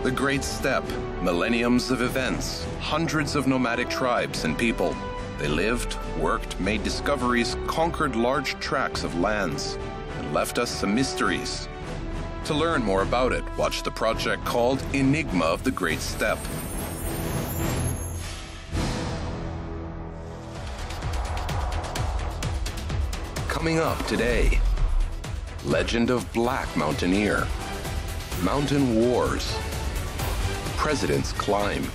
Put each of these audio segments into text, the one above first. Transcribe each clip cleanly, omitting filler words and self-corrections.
The Great Steppe, millenniums of events, hundreds of nomadic tribes and people. They lived, worked, made discoveries, conquered large tracts of lands, and left us some mysteries. To learn more about it, watch the project called Enigma of the Great Steppe. Coming up today, legend of Black Mountaineer, mountain wars, president's climb.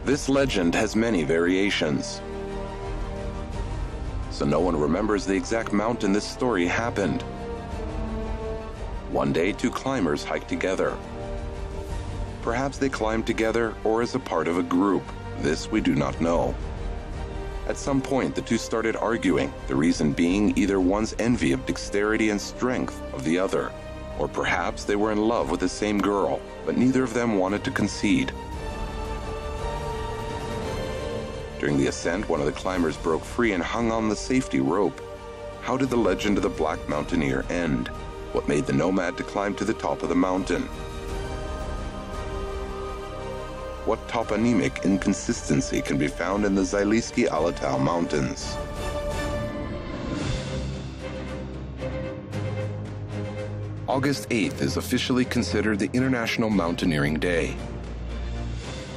This legend has many variations, so no one remembers the exact mountain this story happened. One day, two climbers hiked together. Perhaps they climbed together or as a part of a group. This we do not know. At some point, the two started arguing, the reason being either one's envy of dexterity and strength of the other, or perhaps they were in love with the same girl, but neither of them wanted to concede. During the ascent, one of the climbers broke free and hung on the safety rope. How did the legend of the Black Mountaineer end? What made the nomad to climb to the top of the mountain? What toponymic inconsistency can be found in the Zylysky Alatau Mountains? August 8th is officially considered the International Mountaineering Day.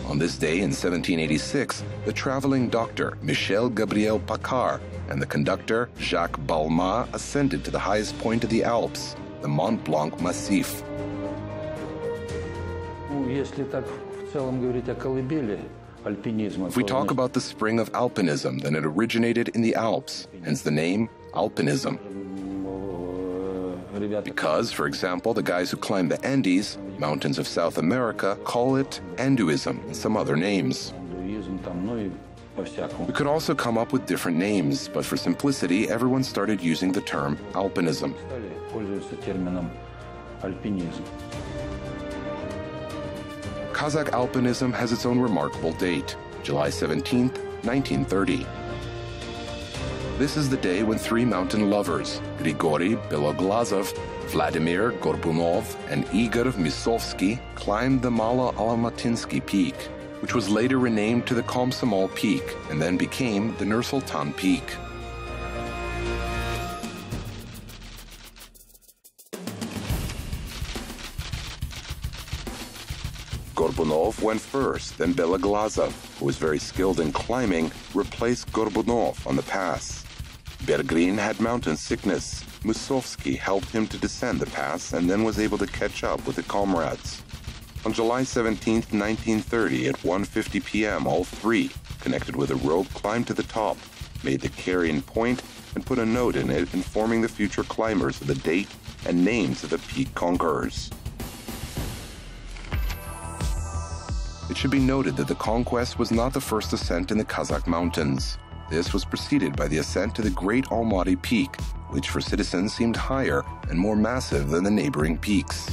On this day in 1786, the traveling doctor Michel Gabriel Paccard and the conductor Jacques Balmat ascended to the highest point of the Alps, the Mont Blanc Massif. If we talk about the spring of alpinism, then it originated in the Alps, hence the name alpinism. Because, for example, the guys who climb the Andes, mountains of South America, call it Anduism and some other names. We could also come up with different names, but for simplicity, everyone started using the term alpinism. Kazakh alpinism has its own remarkable date, July 17th, 1930. This is the day when three mountain lovers, Grigory Beloglazov, Vladimir Gorbunov, and Igor Misovsky, climbed the Mala-Almatynsky Peak, which was later renamed to the Komsomol Peak and then became the Nur-Sultan Peak. Gorbunov went first, then Beloglazov, who was very skilled in climbing, replaced Gorbunov on the pass. Bergrin had mountain sickness. Musovsky helped him to descend the pass and then was able to catch up with the comrades. On July 17, 1930, at 1:50 p.m., all three, connected with a rope, climbed to the top, made the carrying point, and put a note in it informing the future climbers of the date and names of the peak conquerors. It should be noted that the conquest was not the first ascent in the Kazakh mountains. This was preceded by the ascent to the Great Almaty Peak, which for citizens seemed higher and more massive than the neighboring peaks.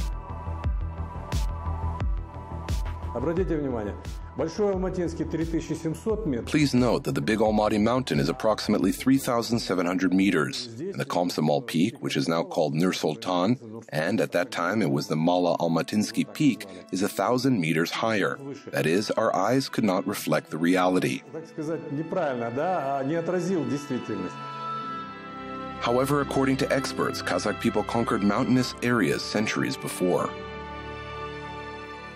Please note that the Big Almaty Mountain is approximately 3,700 meters, and the Komsomol Peak, which is now called Nur-Sultan, and at that time it was the Mala-Almatynsky Peak, is 1,000 meters higher. That is, our eyes could not reflect the reality. However, according to experts, Kazakh people conquered mountainous areas centuries before.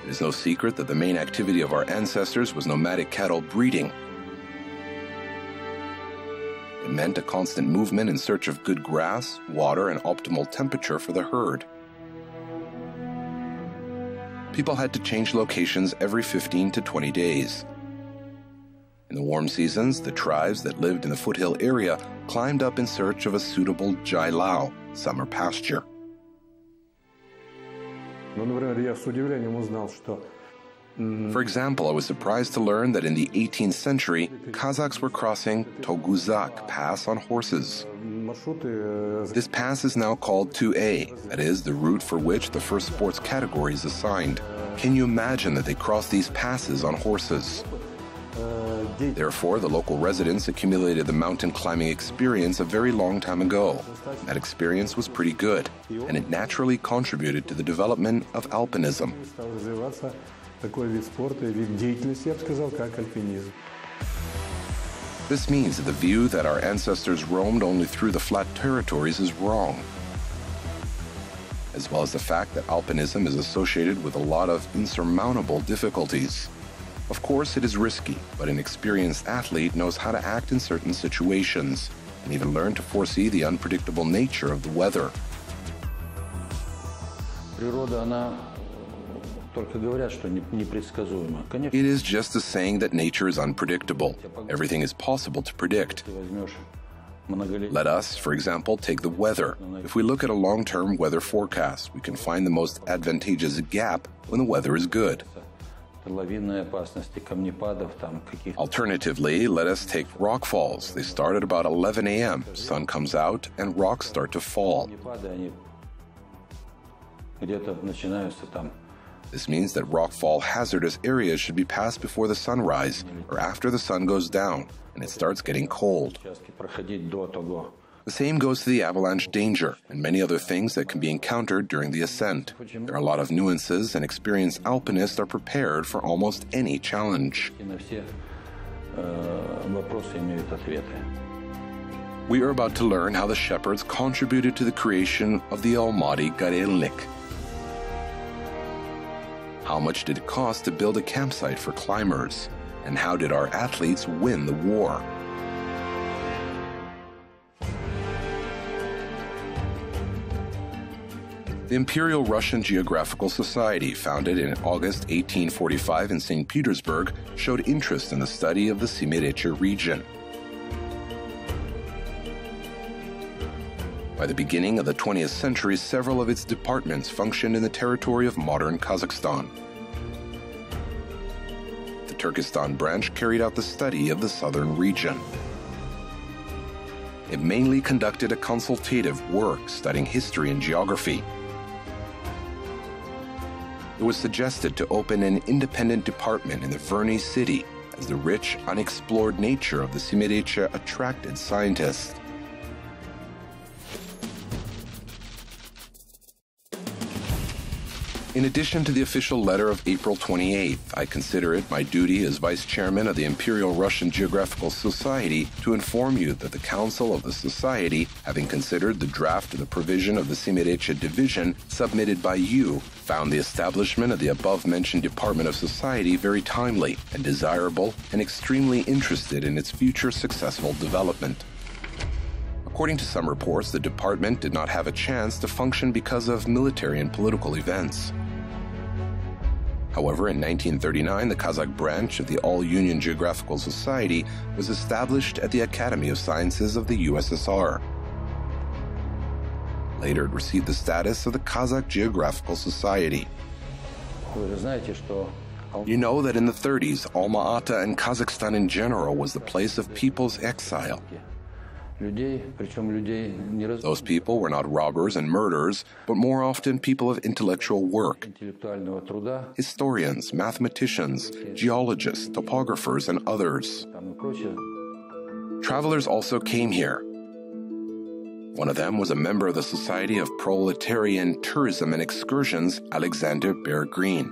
It is no secret that the main activity of our ancestors was nomadic cattle breeding. It meant a constant movement in search of good grass, water, and optimal temperature for the herd. People had to change locations every 15 to 20 days. In the warm seasons, the tribes that lived in the foothill area climbed up in search of a suitable jailao, summer pasture. For example, I was surprised to learn that in the 18th century, Kazakhs were crossing Toguzak Pass on horses. This pass is now called 2A, that is, the route for which the first sports category is assigned. Can you imagine that they cross these passes on horses? Therefore, the local residents accumulated the mountain climbing experience a very long time ago. That experience was pretty good, and it naturally contributed to the development of alpinism. This means that the view that our ancestors roamed only through the flat territories is wrong, as well as the fact that alpinism is associated with a lot of insurmountable difficulties. Of course, it is risky, but an experienced athlete knows how to act in certain situations and even learn to foresee the unpredictable nature of the weather. It is just a saying that nature is unpredictable. Everything is possible to predict. Let us, for example, take the weather. If we look at a long-term weather forecast, we can find the most advantageous gap when the weather is good. Alternatively, let us take rock falls. They start at about 11 a.m. Sun comes out and rocks start to fall. This means that rockfall hazardous areas should be passed before the sunrise or after the sun goes down and it starts getting cold. The same goes to the avalanche danger and many other things that can be encountered during the ascent. There are a lot of nuances, and experienced alpinists are prepared for almost any challenge. We are about to learn how the shepherds contributed to the creation of the almighty Garelnik. How much did it cost to build a campsite for climbers? And how did our athletes win the war? The Imperial Russian Geographical Society, founded in August 1845 in St. Petersburg, showed interest in the study of the Semiriche region. By the beginning of the 20th century, several of its departments functioned in the territory of modern Kazakhstan. The Turkestan branch carried out the study of the southern region. It mainly conducted a consultative work studying history and geography. It was suggested to open an independent department in the Verny city, as the rich, unexplored nature of the Semiriche attracted scientists. In addition to the official letter of April 28th, I consider it my duty as Vice Chairman of the Imperial Russian Geographical Society to inform you that the Council of the Society, having considered the draft of the provision of the Semiriche Division submitted by you, found the establishment of the above-mentioned Department of Society very timely and desirable, and extremely interested in its future successful development. According to some reports, the department did not have a chance to function because of military and political events. However, in 1939, the Kazakh branch of the All-Union Geographical Society was established at the Academy of Sciences of the USSR. Later, it received the status of the Kazakh Geographical Society. You know that in the 30s, Alma-Ata and Kazakhstan in general was the place of people's exile. Those people were not robbers and murderers, but more often people of intellectual work, historians, mathematicians, geologists, topographers, and others. Travelers also came here. One of them was a member of the Society of Proletarian Tourism and Excursions, Alexander Bergreen.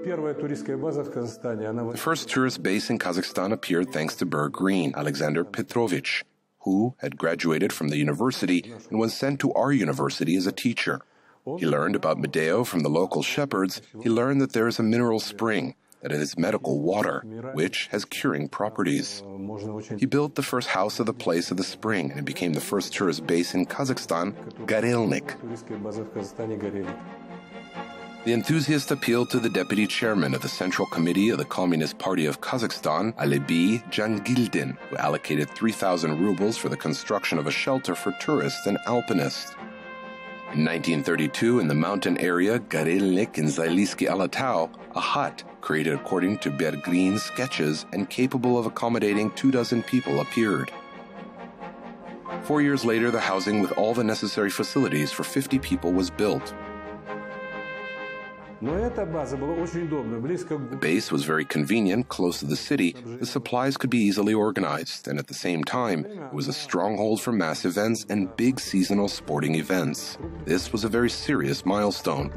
The first tourist base in Kazakhstan appeared thanks to Bergreen, Alexander Petrovich, who had graduated from the university and was sent to our university as a teacher. He learned about Medeo from the local shepherds. He learned that there is a mineral spring, that it is medical water, which has curing properties. He built the first house of the place of the spring, and it became the first tourist base in Kazakhstan, Garelnik. The enthusiast appealed to the deputy chairman of the Central Committee of the Communist Party of Kazakhstan, Alebi Jangildin, who allocated 3,000 rubles for the construction of a shelter for tourists and alpinists. In 1932, in the mountain area Garelnik in Zailysky Alatau, a hut created according to Bergreen's sketches and capable of accommodating 24 people appeared. 4 years later, the housing with all the necessary facilities for 50 people was built. The base was very convenient, close to the city. The supplies could be easily organized, and at the same time, it was a stronghold for mass events and big seasonal sporting events. This was a very serious milestone.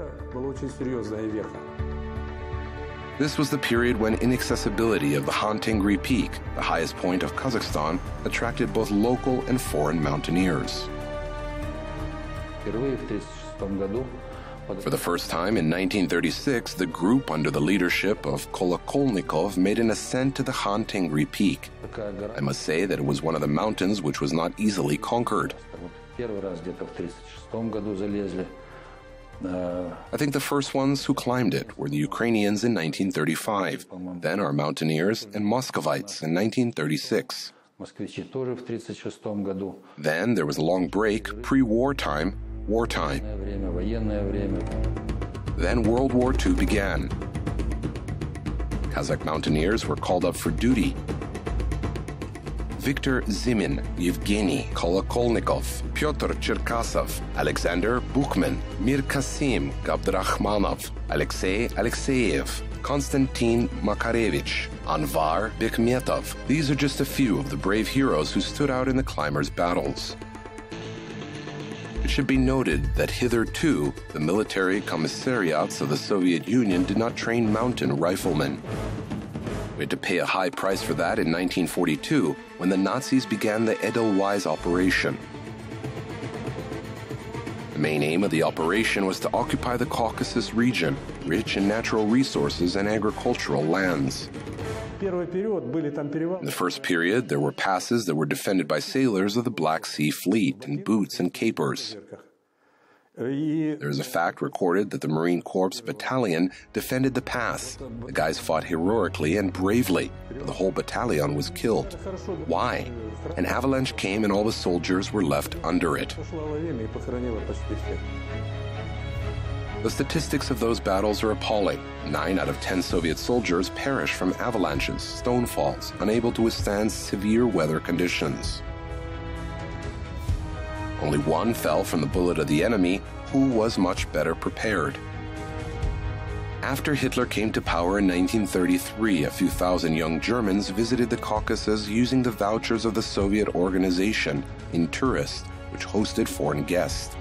This was the period when inaccessibility of the Han Tengri Peak, the highest point of Kazakhstan, attracted both local and foreign mountaineers. For the first time in 1936, the group under the leadership of Kolokolnikov made an ascent to the Han Tengri Peak. I must say that it was one of the mountains which was not easily conquered. I think the first ones who climbed it were the Ukrainians in 1935, then our mountaineers and Muscovites in 1936. Then there was a long break, pre-wartime, wartime. Then World War II began. Kazakh mountaineers were called up for duty. Viktor Zimin, Yevgeny Kolokolnikov, Pyotr Cherkasov, Alexander Buchman, Mir Kasim Gabdrakhmanov, Alexei Alexeyev, Konstantin Makarevich, Anvar Bekmetov. These are just a few of the brave heroes who stood out in the climbers' battles. It should be noted that hitherto, the military commissariats of the Soviet Union did not train mountain riflemen. We had to pay a high price for that in 1942, when the Nazis began the Edelweiss operation. The main aim of the operation was to occupy the Caucasus region, rich in natural resources and agricultural lands. In the first period, there were passes that were defended by sailors of the Black Sea Fleet in boots and capers. There is a fact recorded that the Marine Corps battalion defended the pass. The guys fought heroically and bravely, but the whole battalion was killed. Why? An avalanche came and all the soldiers were left under it. The statistics of those battles are appalling. 9 out of 10 Soviet soldiers perished from avalanches, stonefalls, unable to withstand severe weather conditions. Only one fell from the bullet of the enemy, who was much better prepared. After Hitler came to power in 1933, a few thousand young Germans visited the Caucasus using the vouchers of the Soviet organization in tourist, which hosted foreign guests.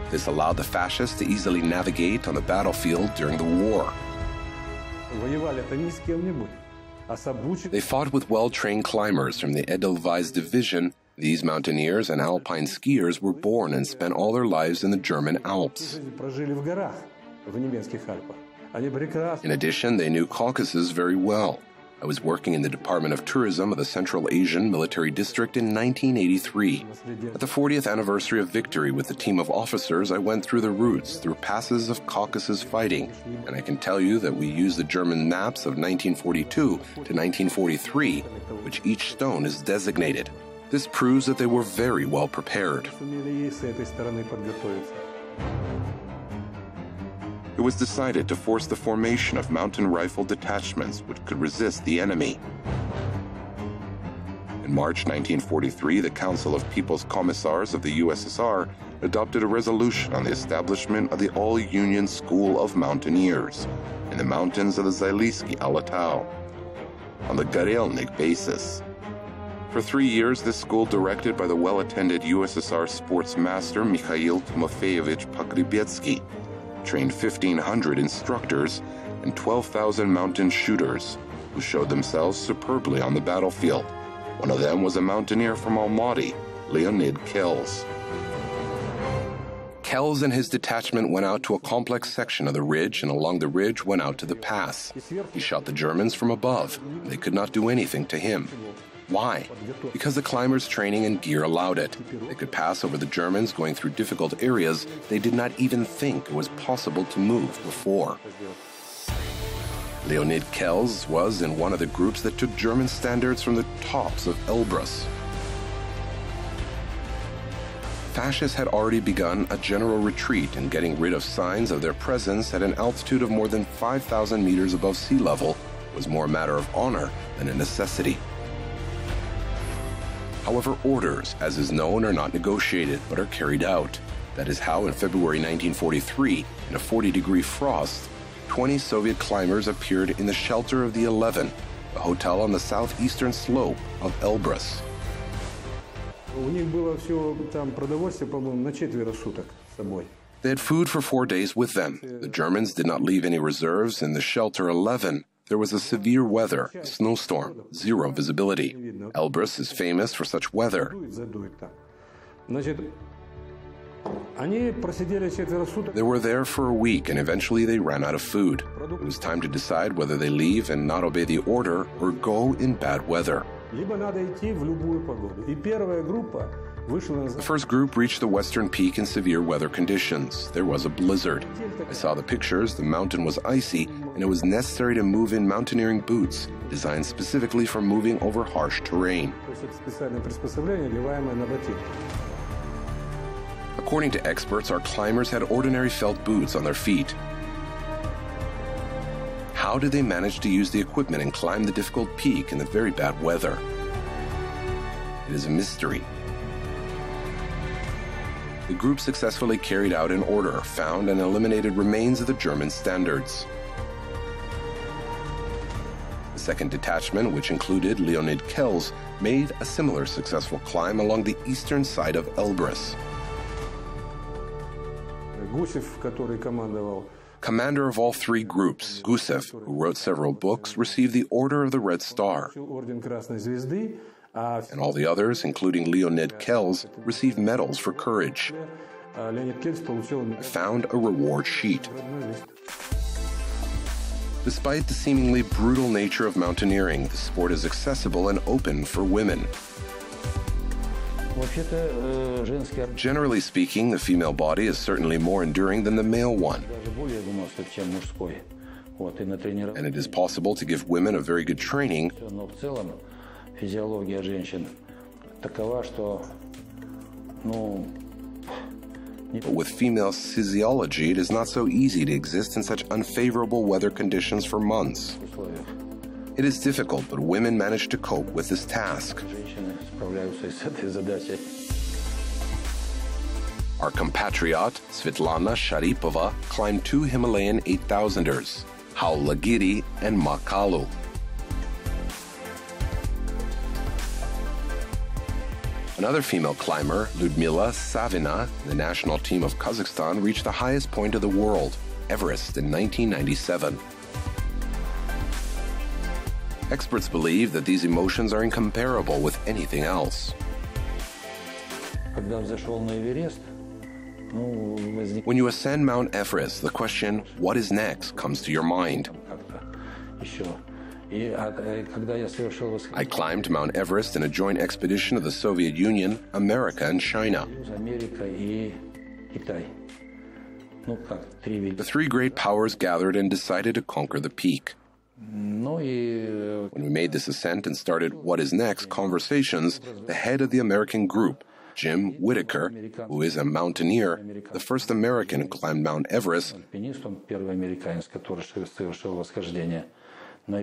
This allowed the fascists to easily navigate on the battlefield during the war. They fought with well-trained climbers from the Edelweiss division. These mountaineers and alpine skiers were born and spent all their lives in the German Alps. In addition, they knew Caucasus very well. I was working in the Department of Tourism of the Central Asian Military District in 1983. At the 40th anniversary of victory with a team of officers, I went through the routes, through passes of Caucasus fighting, and I can tell you that we used the German maps of 1942 to 1943, which each stone is designated. This proves that they were very well prepared. It was decided to force the formation of mountain rifle detachments which could resist the enemy. In March 1943, the Council of People's Commissars of the USSR adopted a resolution on the establishment of the All-Union School of Mountaineers in the mountains of the Zalysky Alatau, on the Garelnik basis. For 3 years, this school, directed by the well-attended USSR sports master Mikhail Timofeyevich Pogrebetsky, trained 1,500 instructors and 12,000 mountain shooters who showed themselves superbly on the battlefield. One of them was a mountaineer from Almaty, Leonid Kelz. Kelz and his detachment went out to a complex section of the ridge, and along the ridge went out to the pass. He shot the Germans from above, and they could not do anything to him. Why? Because the climbers' training and gear allowed it. They could pass over the Germans going through difficult areas they did not even think it was possible to move before. Leonid Kelz was in one of the groups that took German standards from the tops of Elbrus. Fascists had already begun a general retreat, and getting rid of signs of their presence at an altitude of more than 5,000 meters above sea level was more a matter of honor than a necessity. However, orders, as is known, are not negotiated, but are carried out. That is how, in February 1943, in a 40-degree frost, 20 Soviet climbers appeared in the shelter of the 11, a hotel on the southeastern slope of Elbrus. They had food for 4 days with them. The Germans did not leave any reserves. In the shelter 11, there was a severe weather, a snowstorm, zero visibility. Elbrus is famous for such weather. They were there for a week, and eventually they ran out of food. It was time to decide whether they leave and not obey the order or go in bad weather. The first group reached the western peak in severe weather conditions. There was a blizzard. I saw the pictures. The mountain was icy, and it was necessary to move in mountaineering boots, designed specifically for moving over harsh terrain. According to experts, our climbers had ordinary felt boots on their feet. How did they manage to use the equipment and climb the difficult peak in the very bad weather? It is a mystery. The group successfully carried out an order, found and eliminated remains of the German standards. The second detachment, which included Leonid Kelz, made a similar successful climb along the eastern side of Elbrus. Commander of all three groups, Gusev, who wrote several books, received the Order of the Red Star. And all the others, including Leonid Kelz, received medals for courage. I found a reward sheet. Despite the seemingly brutal nature of mountaineering, the sport is accessible and open for women. Generally speaking, the female body is certainly more enduring than the male one. And it is possible to give women a very good training. But with female physiology, it is not so easy to exist in such unfavorable weather conditions for months. It is difficult, but women manage to cope with this task. Our compatriot, Svetlana Sharipova, climbed 2 Himalayan 8,000ers, Haulagiri and Makalu. Another female climber, Lyudmila Savina, the national team of Kazakhstan, reached the highest point of the world, Everest, in 1997. Experts believe that these emotions are incomparable with anything else. When you ascend Mount Everest, the question, what is next, comes to your mind. I climbed Mount Everest in a joint expedition of the Soviet Union, America, and China. The three great powers gathered and decided to conquer the peak. When we made this ascent and started what is next conversations, the head of the American group, Jim Whitaker, who is a mountaineer, the first American who climbed Mount Everest,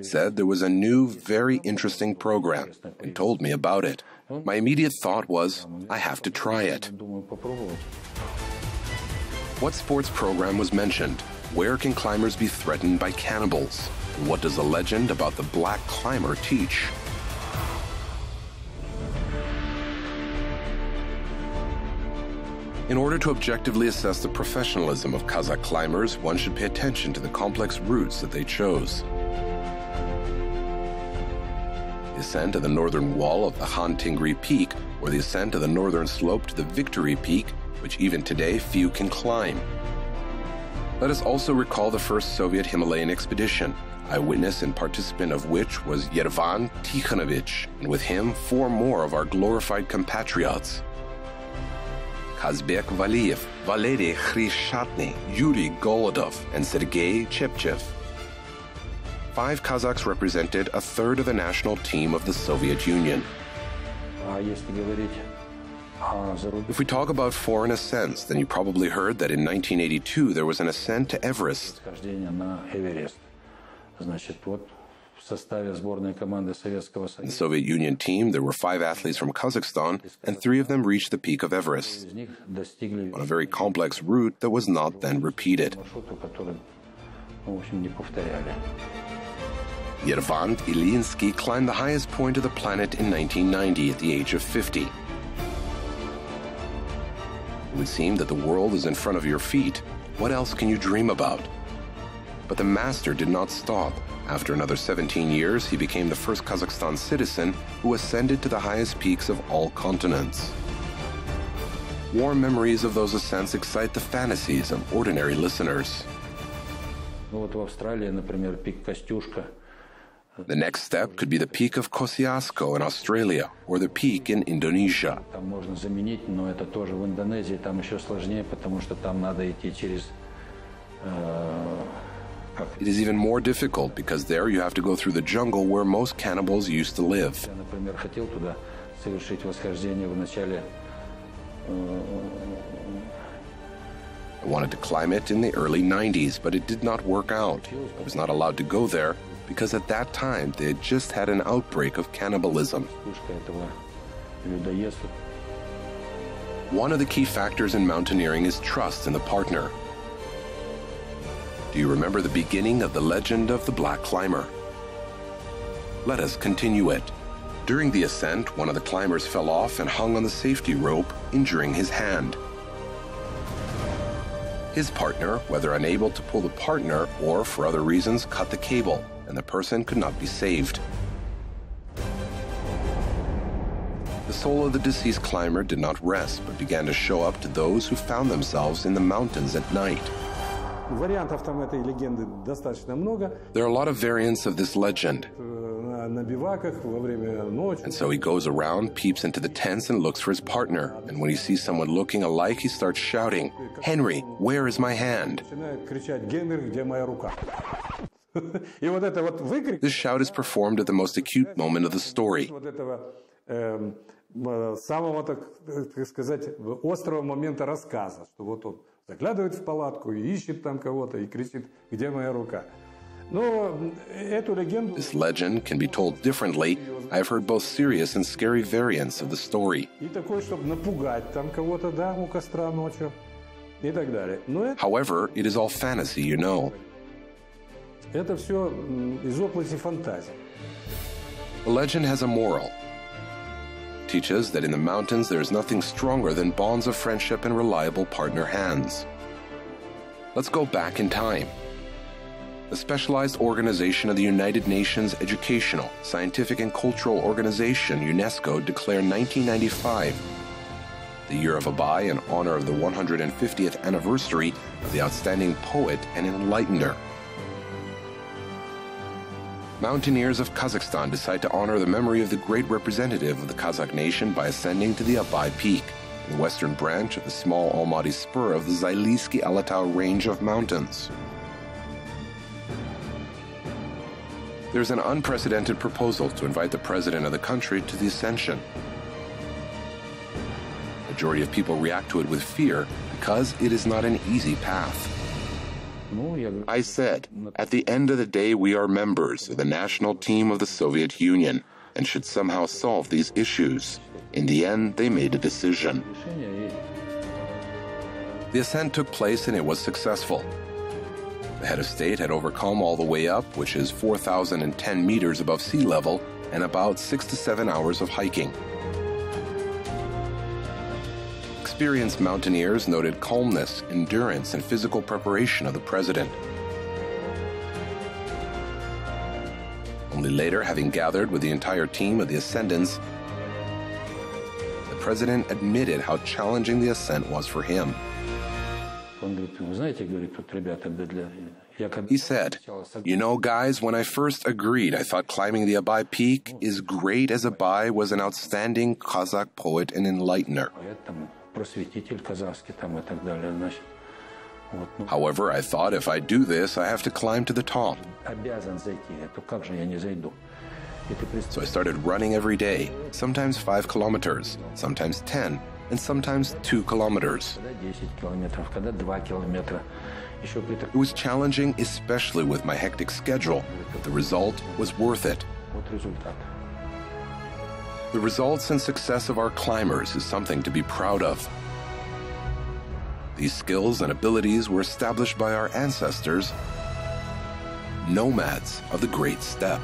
said there was a new, very interesting program and told me about it. My immediate thought was, I have to try it. What sports program was mentioned? Where can climbers be threatened by cannibals? And what does the legend about the black climber teach? In order to objectively assess the professionalism of Kazakh climbers, one should pay attention to the complex routes that they chose. The ascent of the northern wall of the Khan Tingri Peak, or the ascent of the northern slope to the Victory Peak, which even today few can climb. Let us also recall the first Soviet Himalayan expedition, eyewitness and participant of which was Yervan Tikhonovich, and with him 4 more of our glorified compatriots. Kazbek Valiyev, Valery Khrishatny, Yuri Golodov, and Sergei Chepchev. 5 Kazakhs represented a third of the national team of the Soviet Union. If we talk about foreign ascents, then you probably heard that in 1982 there was an ascent to Everest. In the Soviet Union team, there were 5 athletes from Kazakhstan, and 3 of them reached the peak of Everest on a very complex route that was not then repeated. Yervant Ilinsky climbed the highest point of the planet in 1990 at the age of 50. It would seem that the world is in front of your feet. What else can you dream about? But the master did not stop. After another 17 years, he became the first Kazakhstan citizen who ascended to the highest peaks of all continents. Warm memories of those ascents excite the fantasies of ordinary listeners. The next step could be the peak of Kosciuszko in Australia or the peak in Indonesia. It is even more difficult because there you have to go through the jungle where most cannibals used to live. I wanted to climb it in the early 90s, but it did not work out. I was not allowed to go there because at that time they had just had an outbreak of cannibalism. One of the key factors in mountaineering is trust in the partner. Do you remember the beginning of the legend of the Black Climber? Let us continue it. During the ascent, one of the climbers fell off and hung on the safety rope, injuring his hand. His partner, whether unable to pull the partner or for other reasons, cut the cable, and the person could not be saved. The soul of the deceased climber did not rest, but began to show up to those who found themselves in the mountains at night. There are a lot of variants of this legend. And so he goes around, peeps into the tents, and looks for his partner. And when he sees someone looking alike, he starts shouting, "Henry, where is my hand?" This shout is performed at the most acute moment of the story. Заглядывает в палатку и ищет там кого-то и кричит: "Где моя рука?" This legend can be told differently. I have heard both serious and scary variants of the story. However, it is all fantasy, you know. Это все из области фантазии. The legend has a moral. It teaches that in the mountains there is nothing stronger than bonds of friendship and reliable partner hands. Let's go back in time. The specialized organization of the United Nations Educational, Scientific and Cultural Organization, UNESCO, declared 1995 the Year of Abai in honor of the 150th anniversary of the outstanding poet and enlightener. Mountaineers of Kazakhstan decide to honor the memory of the great representative of the Kazakh nation by ascending to the Abai Peak, the western branch of the small Almaty spur of the Zaylisky-Alatau range of mountains. There's an unprecedented proposal to invite the president of the country to the ascension. The majority of people react to it with fear because it is not an easy path. I said, at the end of the day, we are members of the national team of the Soviet Union and should somehow solve these issues. In the end, they made a decision. The ascent took place and it was successful. The head of state had overcome all the way up, which is 4,010 meters above sea level, and about 6 to 7 hours of hiking. Experienced mountaineers noted calmness, endurance, and physical preparation of the president. Only later, having gathered with the entire team of the ascendants, the president admitted how challenging the ascent was for him. He said, "You know, guys, when I first agreed, I thought climbing the Abai Peak is great as Abai was an outstanding Kazakh poet and enlightener. However, I thought if I do this, I have to climb to the top. So I started running every day, sometimes 5 kilometers, sometimes 10, and sometimes 2 kilometers. It was challenging, especially with my hectic schedule, but the result was worth it. The results and success of our climbers is something to be proud of. These skills and abilities were established by our ancestors, nomads of the Great Steppe.